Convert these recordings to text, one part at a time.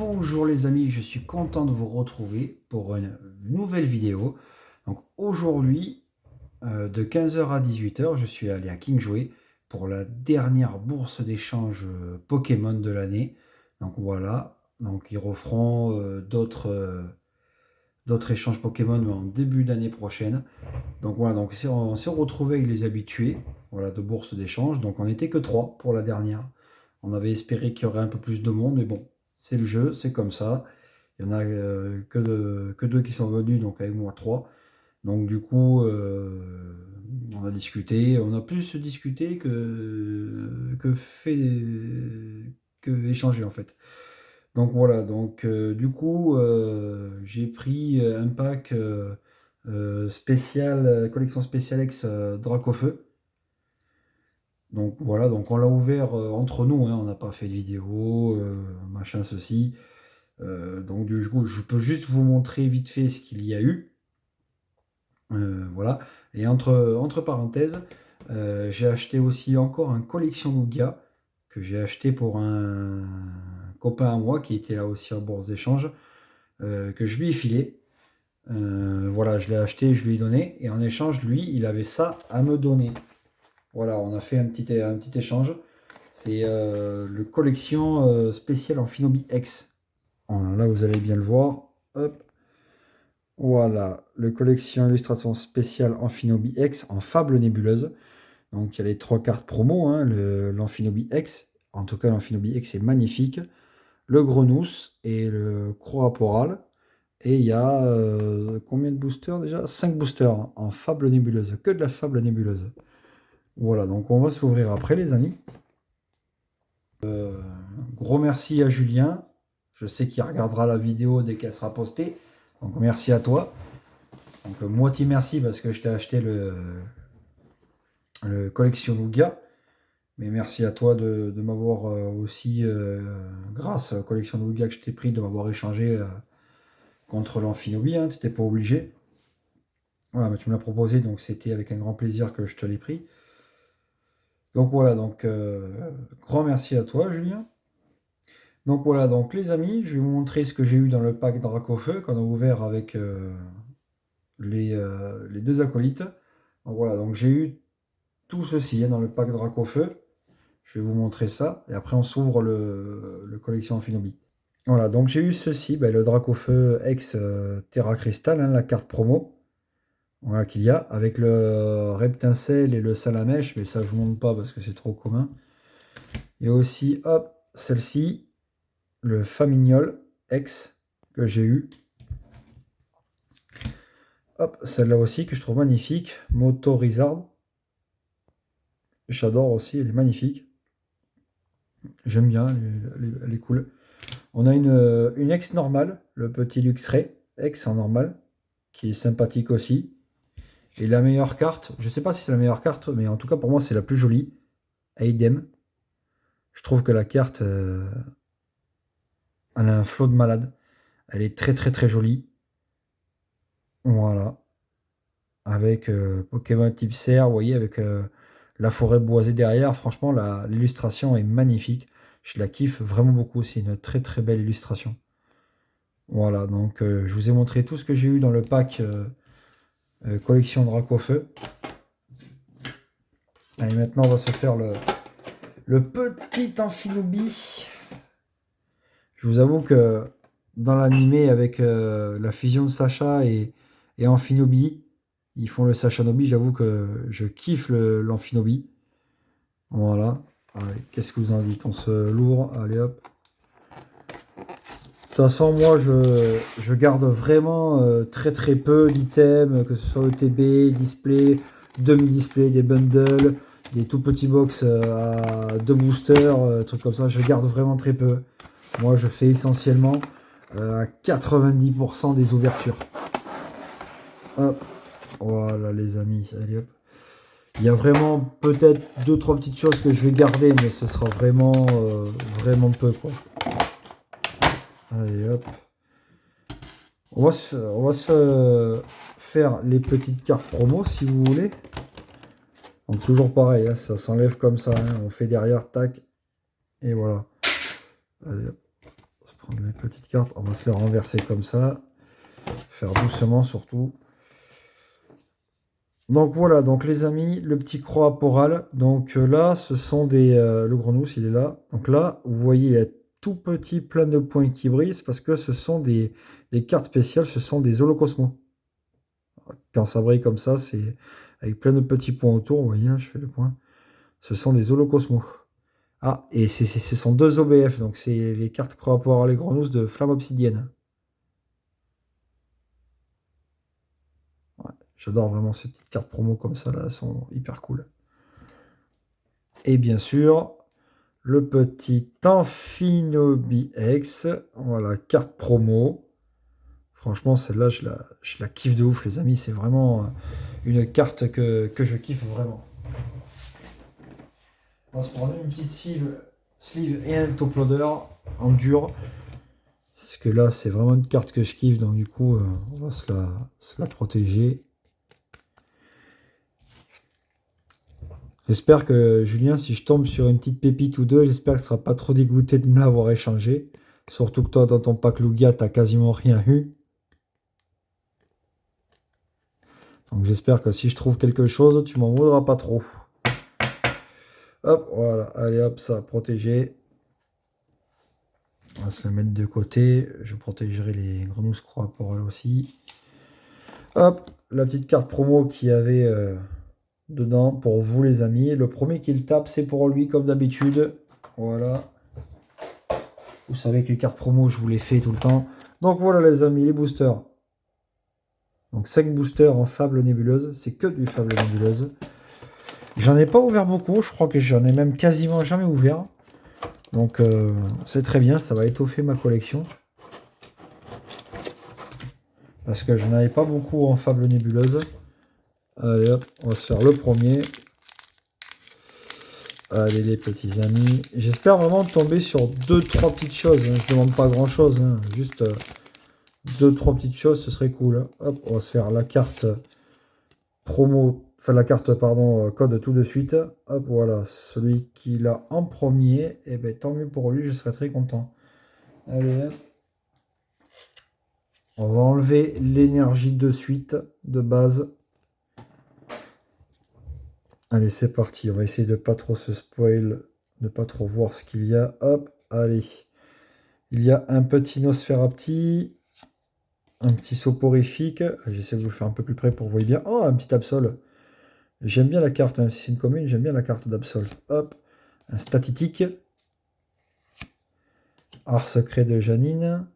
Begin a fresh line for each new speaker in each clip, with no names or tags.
Bonjour les amis, je suis content de vous retrouver pour une nouvelle vidéo. Donc aujourd'hui, de 15h à 18h, je suis allé à King Jouet pour la dernière bourse d'échange Pokémon de l'année. Donc voilà, donc ils referont d'autres échanges Pokémon en début d'année prochaine. Donc voilà, donc on s'est retrouvé avec les habitués, voilà, de bourse d'échange. Donc on n'était que 3 pour la dernière. On avait espéré qu'il y aurait un peu plus de monde, mais bon, c'est le jeu, c'est comme ça. Il y en a que deux qui sont venus, donc avec moi 3. Donc du coup, on a discuté, on a plus discuté que échangé en fait. Donc voilà, donc du coup, j'ai pris un pack spécial, collection spéciale ex Dracofeu. Donc voilà, donc on l'a ouvert entre nous, hein, on n'a pas fait de vidéo, machin ceci. Donc du coup, je peux juste vous montrer vite fait ce qu'il y a eu. Voilà. Et entre parenthèses, j'ai acheté aussi encore un collection Lugia que j'ai acheté pour un copain à moi qui était là aussi en bourse d'échange, que je lui ai filé. Voilà, je l'ai acheté, je lui ai donné. Et en échange, lui, il avait ça à me donner. Voilà, on a fait un petit échange. C'est le collection spéciale en Finobi X. Voilà, là, vous allez bien le voir. Hop. Voilà, le collection illustration spéciale Amphinobi X en Fable Nébuleuse. Donc il y a les 3 cartes promo, hein, l'Amphinobi X. En tout cas, l'Amphinobi X est magnifique. Le Grenousse et le Croaporal. Et il y a combien de boosters déjà? 5 boosters hein, en Fable Nébuleuse. Que de la Fable Nébuleuse. Voilà, donc on va s'ouvrir après les amis. Gros merci à Julien. Je sais qu'il regardera la vidéo dès qu'elle sera postée. Donc merci à toi. Donc moitié merci parce que je t'ai acheté le collection Lugia. Mais merci à toi de m'avoir aussi, grâce à la collection Lugia que je t'ai pris, de m'avoir échangé contre l'Amphinobi. Hein, tu n'étais pas obligé. Voilà, mais tu me l'as proposé, donc c'était avec un grand plaisir que je te l'ai pris. Donc voilà, donc grand merci à toi Julien. Donc voilà, donc les amis, je vais vous montrer ce que j'ai eu dans le pack Dracofeu qu'on a ouvert avec les deux acolytes. Donc voilà, donc j'ai eu tout ceci hein, dans le pack Dracofeu. Je vais vous montrer ça. Et après, on s'ouvre le collection Amphinobi. Voilà, donc j'ai eu ceci, ben, le Dracofeu ex Terra Crystal, hein, la carte promo. Voilà qu'il y a, avec le Reptincelle et le Salamèche, mais ça je ne montre pas parce que c'est trop commun. Il y a aussi, hop, celle-ci, le Famignol ex que j'ai eu. Hop, celle-là aussi que je trouve magnifique, Motorizard. J'adore aussi, elle est magnifique. J'aime bien, elle est cool. On a une ex normale, le petit Luxray, ex en normal, qui est sympathique aussi. Et la meilleure carte, je sais pas si c'est la meilleure carte, mais en tout cas pour moi c'est la plus jolie, Aidem. Je trouve que la carte, elle a un flot de malade. Elle est très très très jolie. Voilà. Avec Pokémon type serre, vous voyez, avec la forêt boisée derrière. Franchement, l'illustration est magnifique. Je la kiffe vraiment beaucoup. C'est une très très belle illustration. Voilà, donc je vous ai montré tout ce que j'ai eu dans le pack collection Dracofeu. Et maintenant, on va se faire le petit Amphinobi. Je vous avoue que dans l'animé, avec la fusion de Sacha et Amphinobi, ils font le Sachanobi. J'avoue que je kiffe l'Amphinobi. Voilà. Allez, qu'est-ce que vous en dites? On se l'ouvre. Allez hop. De toute façon, moi, je garde vraiment très très peu d'items, que ce soit ETB, display, demi-display, des bundles, des tout petits box à 2 boosters, trucs comme ça. Je garde vraiment très peu. Moi, je fais essentiellement à 90% des ouvertures. Hop. Voilà, les amis. Allez hop. Il y a vraiment peut-être 2-3 petites choses que je vais garder, mais ce sera vraiment, vraiment peu, quoi. Allez hop. On va se faire les petites cartes promo si vous voulez. Donc toujours pareil, hein, ça s'enlève comme ça. Hein, on fait derrière, tac. Et voilà. Allez, hop. On se prendre les petites cartes. On va se les renverser comme ça. Faire doucement surtout. Donc voilà, donc les amis, le petit croix aporal. Donc là, ce sont des... le grenouille, il est là. Donc là, vous voyez, il y a tout petit plein de points qui brillent. C'est parce que ce sont des cartes spéciales, ce sont des holocosmos. Quand ça brille comme ça, c'est avec plein de petits points autour. Vous voyez, hein, je fais le point. Ce sont des holocosmos. Ah, et ce sont 2 OBF. Donc c'est les cartes croix aporal et grenouilles de flamme obsidienne. Ouais, j'adore vraiment ces petites cartes promo comme ça, là, elles sont hyper cool. Et bien sûr, le petit Amphinobi X, voilà, carte promo. Franchement, celle-là, je la kiffe de ouf, les amis. C'est vraiment une carte que je kiffe vraiment. On va se prendre une petite sleeve et un top loader en dur. Parce que là, c'est vraiment une carte que je kiffe. Donc du coup, on va se la protéger. J'espère que, Julien, si je tombe sur une petite pépite ou deux, j'espère que tu ne seras pas trop dégoûté de me l'avoir échangé. Surtout que toi, dans ton pack Lugia, tu n'as quasiment rien eu. Donc j'espère que si je trouve quelque chose, tu m'en voudras pas trop. Hop, voilà. Allez, hop, ça, protégé. On va se le mettre de côté. Je protégerai les grenouilles croix pour elle aussi. Hop, la petite carte promo qu'il y avait dedans pour vous, les amis. Le premier qui le tape, c'est pour lui, comme d'habitude. Voilà. Vous savez que les cartes promo, je vous les fais tout le temps. Donc voilà, les amis, les boosters. Donc 5 boosters en Fable Nébuleuse. C'est que du Fable Nébuleuse. J'en ai pas ouvert beaucoup. Je crois que j'en ai même quasiment jamais ouvert. Donc c'est très bien. Ça va étoffer ma collection. Parce que je n'en avais pas beaucoup en Fable Nébuleuse. Allez hop, on va se faire le premier. Allez les petits amis. J'espère vraiment tomber sur 2-3 petites choses. Hein. Je ne demande pas grand chose. Hein. Juste 2-3 petites choses, ce serait cool. Hein. Hop, on va se faire la carte promo. Enfin la carte, pardon, code tout de suite. Hop, voilà. Celui qui l'a en premier. Et ben tant mieux pour lui, je serais très content. Allez hop. On va enlever l'énergie de suite, de base. Allez, c'est parti. On va essayer de pas trop se spoil, de pas trop voir ce qu'il y a. Hop, allez. Il y a un petit Nosferapti, un petit soporifique. J'essaie de vous le faire un peu plus près pour que vous voyez bien. Oh, un petit Absol. J'aime bien la carte, même si c'est une commune, j'aime bien la carte d'Absol. Hop, un Statitique. Art secret de Janine.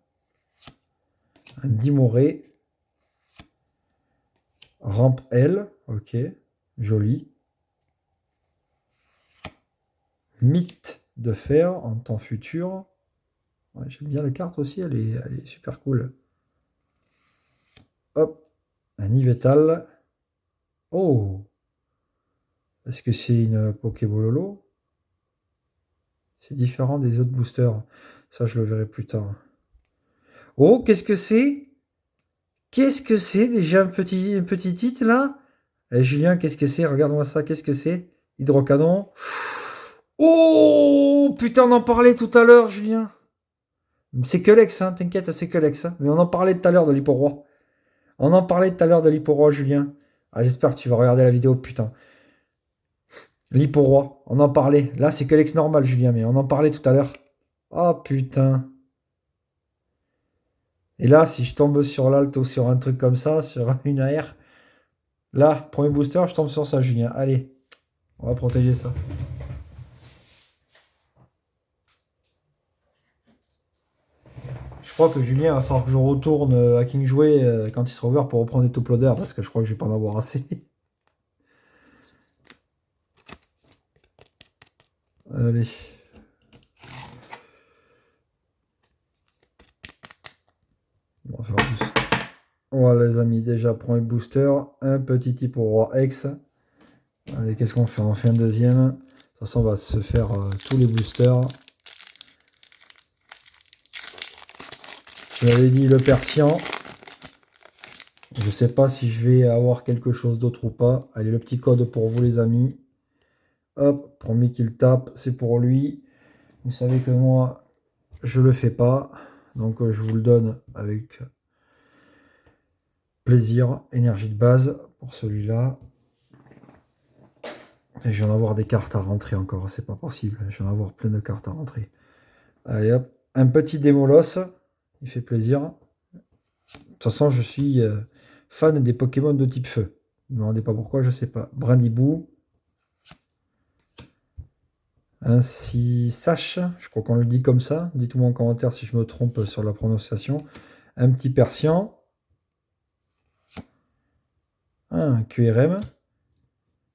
Un Dimoré. Rampe L, ok, joli. Mythe de fer en temps futur. Ouais, j'aime bien la carte aussi, elle est super cool. Hop, un Yveltal. Oh, est-ce que c'est une Pokébololo? C'est différent des autres boosters. Ça, je le verrai plus tard. Oh, qu'est-ce que c'est? Qu'est-ce que c'est déjà un petit titre là? Julien, qu'est-ce que c'est? Regarde-moi ça, qu'est-ce que c'est? Hydrocanon. Oh, putain, on en parlait tout à l'heure, Julien. C'est que l'ex, hein, t'inquiète, c'est que l'ex. Hein. Mais on en parlait tout à l'heure de l'Hipporoi. On en parlait tout à l'heure de l'Hipporoi, Julien. Ah, j'espère que tu vas regarder la vidéo, putain. L'Hipporoi, on en parlait. Là, c'est que l'ex normal, Julien, mais on en parlait tout à l'heure. Oh, putain. Et là, si je tombe sur l'alt ou sur un truc comme ça, sur une AR, là, premier booster, je tombe sur ça, Julien. Allez, on va protéger ça. Je crois que Julien va falloir que je retourne à King Jouet quand il sera ouvert pour reprendre des top loaders parce que je crois que je vais pas en avoir assez. Allez. On va faire plus. Voilà les amis, déjà premier booster, un petit type au roi X. Allez, qu'est-ce qu'on fait? On fait un deuxième. De toute façon, on va se faire tous les boosters. Je l'avais dit, le Persian. Je sais pas si je vais avoir quelque chose d'autre ou pas. Allez, le petit code pour vous les amis. Hop, premier qu'il tape, c'est pour lui. Vous savez que moi, je le fais pas. Donc je vous le donne avec plaisir. Énergie de base pour celui-là. Et je vais en avoir des cartes à rentrer encore, c'est pas possible. Je vais en avoir plein de cartes à rentrer. Allez hop, un petit Démolos, il fait plaisir. De toute façon, je suis fan des Pokémon de type feu. Ne me demandez pas pourquoi, je sais pas. Brindibou. Ainsi, Sache, je crois qu'on le dit comme ça. Dites-moi en commentaire si je me trompe sur la prononciation. Un petit Persian. Un QRM.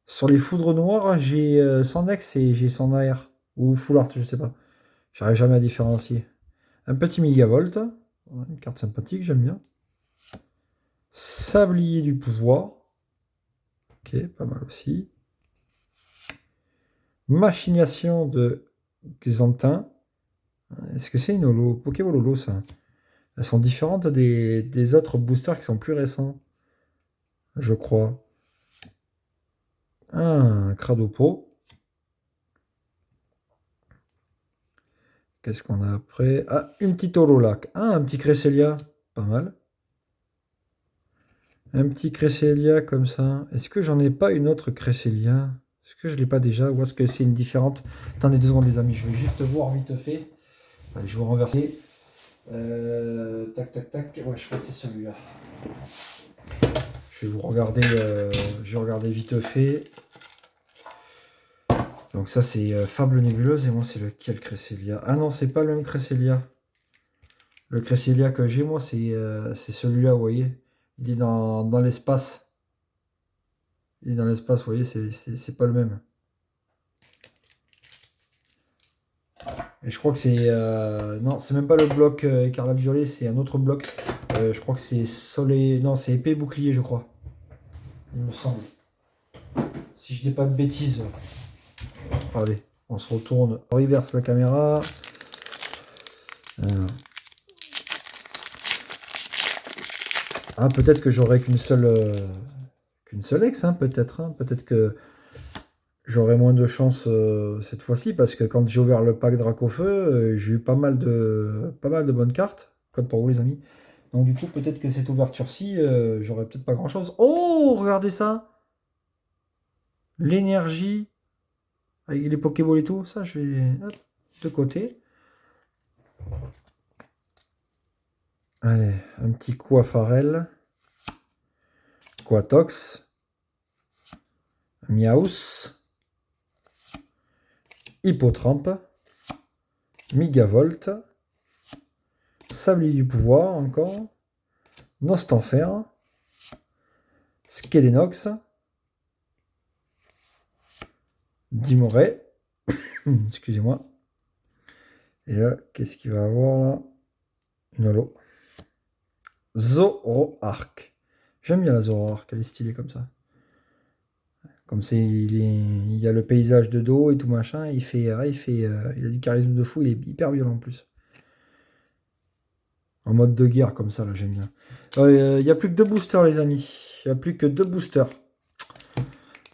Sur les foudres noires, j'ai son ex et j'ai son AR. Ou full art, je sais pas. J'arrive jamais à différencier. Un petit Megavolt. Une carte sympathique, j'aime bien. Sablier du pouvoir. Ok, pas mal aussi. Machination de Xantin. Est-ce que c'est une holo? Pokéball holo, ça. Elles sont différentes des autres boosters qui sont plus récents. Je crois. Un Cradopo. Qu'est-ce qu'on a après? Ah, une petite Hololac. Ah, un petit Cresselia. Pas mal. Un petit Cresselia comme ça. Est-ce que j'en ai pas une autre Cresselia? Est-ce que je l'ai pas déjà? Ou est-ce que c'est une différente? Attendez 2 secondes, les amis. Je vais juste voir vite fait. Allez, je vais vous renverser. Tac, tac, tac. Ouais, je crois que c'est celui-là. Je vais vous regarder. Je vais regarder vite fait. Donc ça c'est Fable Nébuleuse et moi c'est lequel Cresselia? Ah non, c'est pas le même Cresselia. Le Cresselia que j'ai moi c'est celui-là, vous voyez. Il est dans l'espace. Il est dans l'espace, vous voyez, c'est pas le même. Et je crois que c'est... non, c'est même pas le bloc écarlate violet, c'est un autre bloc. Je crois que c'est soleil... Non, c'est épée bouclier, je crois. Il me semble. Si je dis pas de bêtises. Allez, on se retourne. On reverse la caméra. Ah, peut-être que j'aurai qu'une seule ex, hein, peut-être. Hein. Peut-être que j'aurai moins de chance cette fois-ci, parce que quand j'ai ouvert le pack Dracofeu, j'ai eu pas mal de bonnes cartes. Code pour vous, les amis. Donc du coup, peut-être que cette ouverture-ci, j'aurai peut-être pas grand-chose. Oh, regardez ça! L'énergie, avec les Pokéballs et tout, ça, je vais hop, de côté. Allez, un petit Coafarel. Quatox. Miaus. Hippotrampe. Megavolt. Sablier du pouvoir, encore. Nostanfer. Skelenox. Dimoret. Excusez-moi. Et là, qu'est-ce qu'il va avoir là? Une holo. Zoroark. J'aime bien la Zoroark, elle est stylée comme ça. Comme c'est, il y a le paysage de dos et tout machin, il a du charisme de fou, il est hyper violent en plus. En mode de guerre comme ça, là, j'aime bien. Il n'y a plus que 2 boosters, les amis. Il n'y a plus que 2 boosters.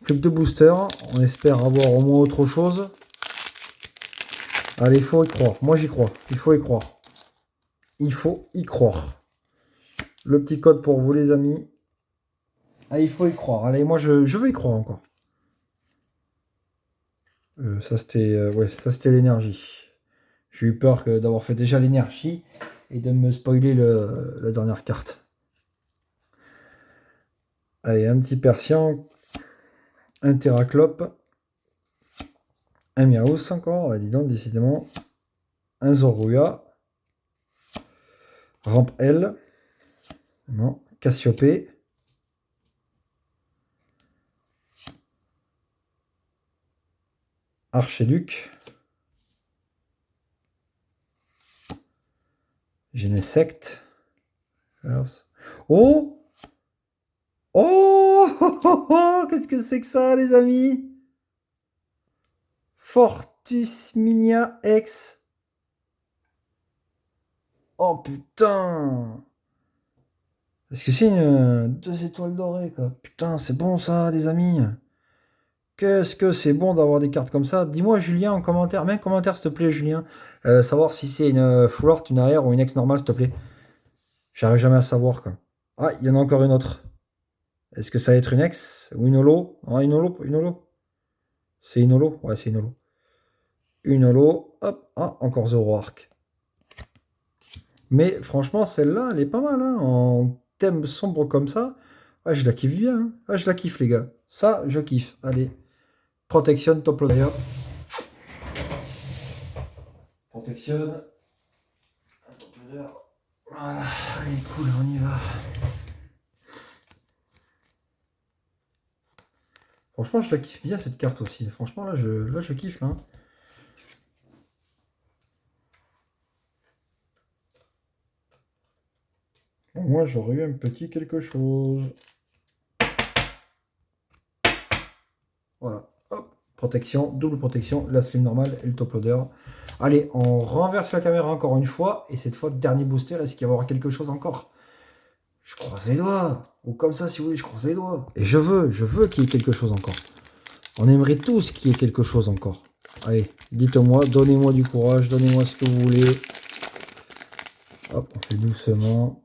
Plus que 2 boosters. On espère avoir au moins autre chose. Allez, il faut y croire. Moi, j'y crois. Il faut y croire. Il faut y croire. Le petit code pour vous, les amis. Ah, il faut y croire. Allez, moi, je veux y croire encore. Ça, c'était l'énergie. J'ai eu peur d'avoir fait déjà l'énergie et de me spoiler la dernière carte. Allez, un petit Persian. Un Terraclope. Un Miaus encore. Dis donc, décidément. Un Zoruya. Rampe L. Non. Cassiopée. Archiduc. Genesect. Oh! Oh! Qu'est-ce que c'est que ça, les amis? Fortus Minia X. Oh putain! Est-ce que c'est une 2 étoiles dorées, quoi? Putain, c'est bon ça, les amis. Qu'est-ce que c'est bon d'avoir des cartes comme ça. Dis-moi, Julien, en commentaire, mets un commentaire, s'il te plaît, Julien. Savoir si c'est une full art, une AR ou une ex normale, s'il te plaît. J'arrive jamais à savoir, quoi. Ah, il y en a encore une autre. Est-ce que ça va être une ex ou une holo? Ah, une holo, une holo. C'est une holo? Ouais, c'est une holo. Une holo, hop, ah, encore Zoro Arc. Mais franchement, celle-là, elle est pas mal, hein, en thème sombre comme ça. Ah, je la kiffe bien, hein. Ah, je la kiffe, les gars. Ça, je kiffe. Allez, protection, top loader. Protection. Un top loader. Voilà, allez, cool, on y va. Franchement, je la kiffe bien, cette carte aussi. Franchement, là, je kiffe, là. Bon, moi, j'aurais eu un petit quelque chose. Voilà. Hop. Protection, double protection, la slim normale et le top loader. Allez, on renverse la caméra encore une fois. Et cette fois, dernier booster, est-ce qu'il va y avoir quelque chose encore? Je croise les doigts. Ou comme ça, si vous voulez, je croise les doigts. Et je veux qu'il y ait quelque chose encore. On aimerait tous qu'il y ait quelque chose encore. Allez, dites-moi, donnez-moi du courage, donnez-moi ce que vous voulez. Hop, on fait doucement.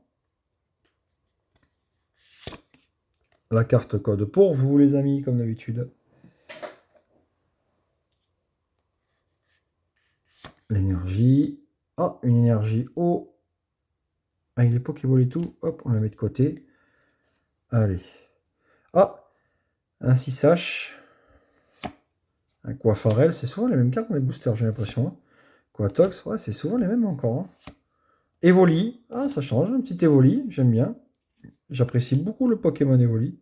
La carte code pour vous, les amis, comme d'habitude. L'énergie. Ah, une énergie eau. Ah, il est Pokéball et tout. Hop, on la met de côté. Allez. Ah, un 6H. Un Quafarel. C'est souvent les mêmes cartes dans les boosters, j'ai l'impression. Hein. Quatox, ouais, c'est souvent les mêmes encore. Hein. Evoli. Ah, ça change. Un petit Evoli. J'aime bien. J'apprécie beaucoup le Pokémon Evoli.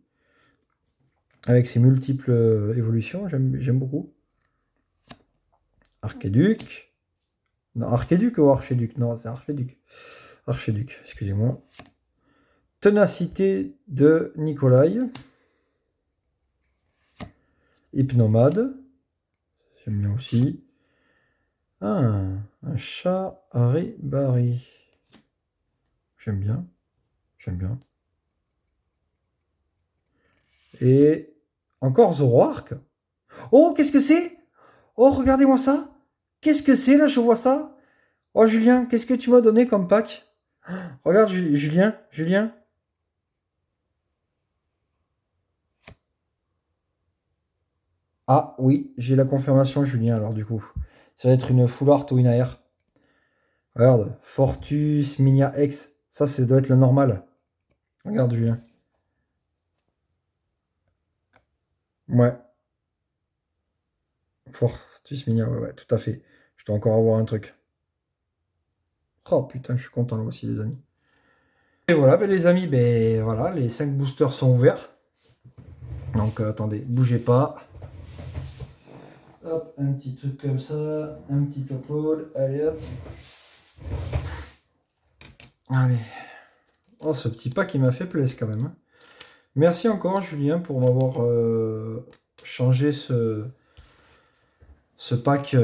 Avec ses multiples évolutions, j'aime beaucoup. Archéduc. Non, Archéduc ou Archéduc? Non, c'est Archéduc. Archéduc, excusez-moi. Ténacité de Nikolai. Hypnomade. J'aime bien aussi. Ah, un chat Haribari. J'aime bien. J'aime bien. Et encore Zoroark. Oh, qu'est-ce que c'est? Oh, regardez-moi ça. Qu'est-ce que c'est là? Je vois ça. Oh, Julien, qu'est-ce que tu m'as donné comme pack? Regarde, Julien. Ah oui, j'ai la confirmation, Julien, alors du coup. Ça va être une full art ou une AR. Regarde, Fortus Minia X. Ça doit être le normal. Regarde, Julien. Ouais. Fortus Minia, ouais, tout à fait. Je dois encore avoir un truc. Oh putain, je suis content là aussi, les amis. Et voilà, ben, les amis, ben voilà, les 5 boosters sont ouverts. Donc attendez, bougez pas. Hop, un petit truc comme ça, un petit topol, allez hop. Allez. Oh, ce petit pack, il m'a fait plaisir quand même. Hein. Merci encore, Julien, pour m'avoir changé ce pack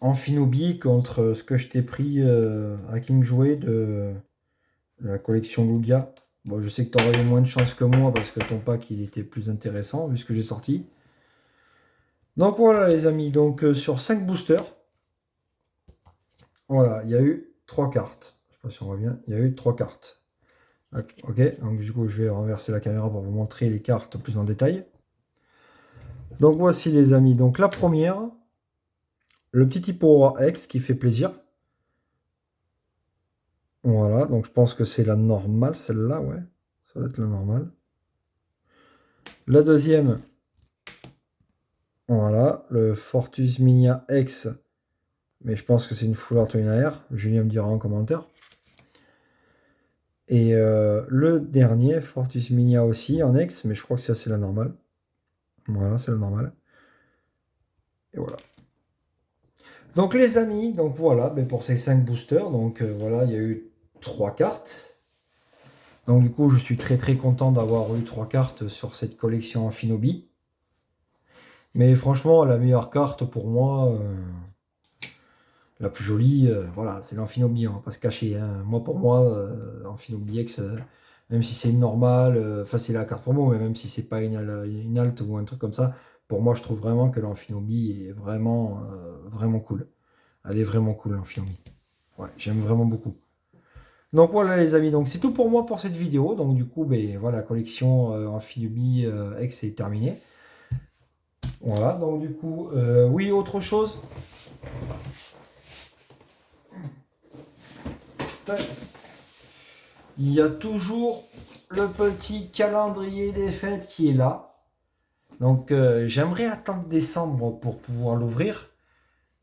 Amphinobi contre ce que je t'ai pris à King Jouet de la collection Lugia. Bon, je sais que tu aurais eu moins de chance que moi parce que ton pack il était plus intéressant vu ce que j'ai sorti. Donc voilà les amis, donc sur 5 boosters, voilà, il y a eu 3 cartes. Je sais pas si on voit bien, il y a eu 3 cartes. Ok, donc du coup je vais renverser la caméra pour vous montrer les cartes plus en détail. Donc voici les amis, donc la première, le petit Hippo X qui fait plaisir. Voilà, donc je pense que c'est la normale, celle-là, ouais. Ça va être la normale. La deuxième, voilà, le Fortus Minia X. Mais je pense que c'est une full art ou une AR. Julien me dira en commentaire. Et le dernier, Fortus Minia aussi, en X. Mais je crois que ça, c'est la normale. Voilà, c'est la normale. Et voilà. Donc les amis, donc voilà, ben, pour ces 5 boosters, donc voilà, il y a eu 3 cartes. Donc du coup, je suis très très content d'avoir eu 3 cartes sur cette collection Amphinobi. Mais franchement, la meilleure carte pour moi, la plus jolie, voilà, c'est l'Amphinobi, on va pas se cacher. Hein. Moi, pour moi, Amphinobi X, même si c'est une normale, enfin c'est la carte promo, mais même si c'est pas une alt ou un truc comme ça, pour moi, je trouve vraiment que l'Amphinomie est vraiment, vraiment cool. Elle est vraiment cool, l'Amphinomie. Ouais, j'aime vraiment beaucoup. Donc voilà les amis, donc c'est tout pour moi pour cette vidéo. Donc du coup, ben, voilà, la collection Amphinomie X est terminée. Voilà, donc du coup, oui, autre chose. Il y a toujours le petit calendrier des fêtes qui est là. Donc j'aimerais attendre décembre pour pouvoir l'ouvrir.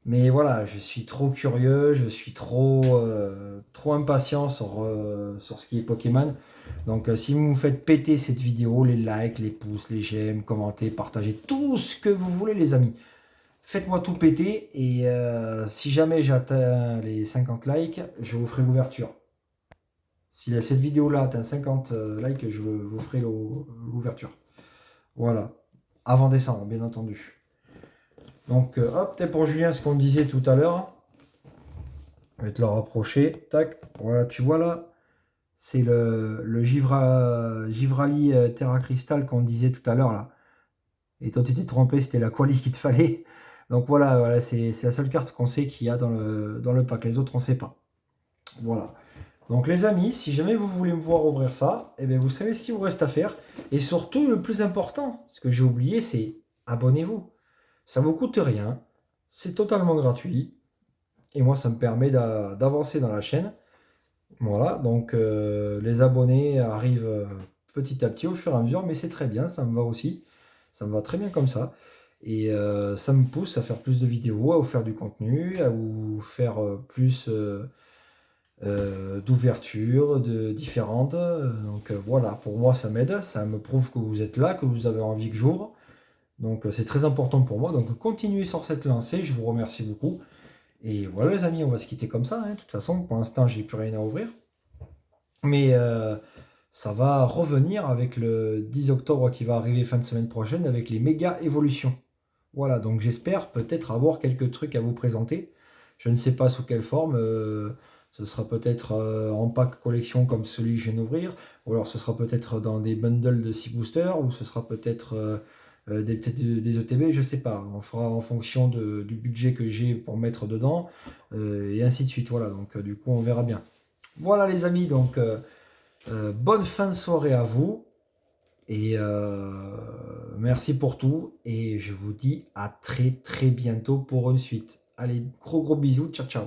Mais voilà, je suis trop curieux, je suis trop impatient sur ce qui est Pokémon. Donc si vous me faites péter cette vidéo, les likes, les pouces, les j'aime, commentez, partagez, tout ce que vous voulez les amis. Faites-moi tout péter et si jamais j'atteins les 50 likes, je vous ferai l'ouverture. Si cette vidéo-là atteint 50 likes, je vous ferai l'ouverture. Voilà. Avant décembre, bien entendu. Donc, hop, peut-être pour Julien, ce qu'on disait tout à l'heure. Je vais te le rapprocher. Tac. Voilà, tu vois là. C'est le Givrali Terra Crystal qu'on disait tout à l'heure là. Et toi, tu t'es trompé, c'était la Quali qu'il te fallait. Donc voilà, c'est la seule carte qu'on sait qu'il y a dans le pack. Les autres, on ne sait pas. Voilà. Donc les amis, si jamais vous voulez me voir ouvrir ça, eh bien, vous savez ce qu'il vous reste à faire. Et surtout, le plus important, ce que j'ai oublié, c'est abonnez-vous. Ça ne vous coûte rien. C'est totalement gratuit. Et moi, ça me permet d'avancer dans la chaîne. Voilà, donc les abonnés arrivent petit à petit au fur et à mesure, mais c'est très bien, ça me va aussi. Ça me va très bien comme ça. Et ça me pousse à faire plus de vidéos, à vous faire du contenu, à vous faire plus d'ouvertures différentes. Donc voilà, pour moi, ça m'aide. Ça me prouve que vous êtes là, que vous avez envie que j'ouvre. Donc c'est très important pour moi. Donc continuez sur cette lancée, je vous remercie beaucoup. Et voilà les amis, on va se quitter comme ça. Hein. De toute façon, pour l'instant, j'ai plus rien à ouvrir. Mais ça va revenir avec le 10 octobre qui va arriver fin de semaine prochaine avec les méga évolutions. Voilà, donc j'espère peut-être avoir quelques trucs à vous présenter. Je ne sais pas sous quelle forme. Ce sera peut-être en pack collection comme celui que je viens d'ouvrir. Ou alors ce sera peut-être dans des bundles de 6 boosters. Ou ce sera peut-être des ETB, je ne sais pas. On fera en fonction du budget que j'ai pour mettre dedans. Et ainsi de suite. Voilà, donc du coup on verra bien. Voilà les amis, donc bonne fin de soirée à vous et merci pour tout et je vous dis à très très bientôt pour une suite. Allez, gros bisous, ciao ciao.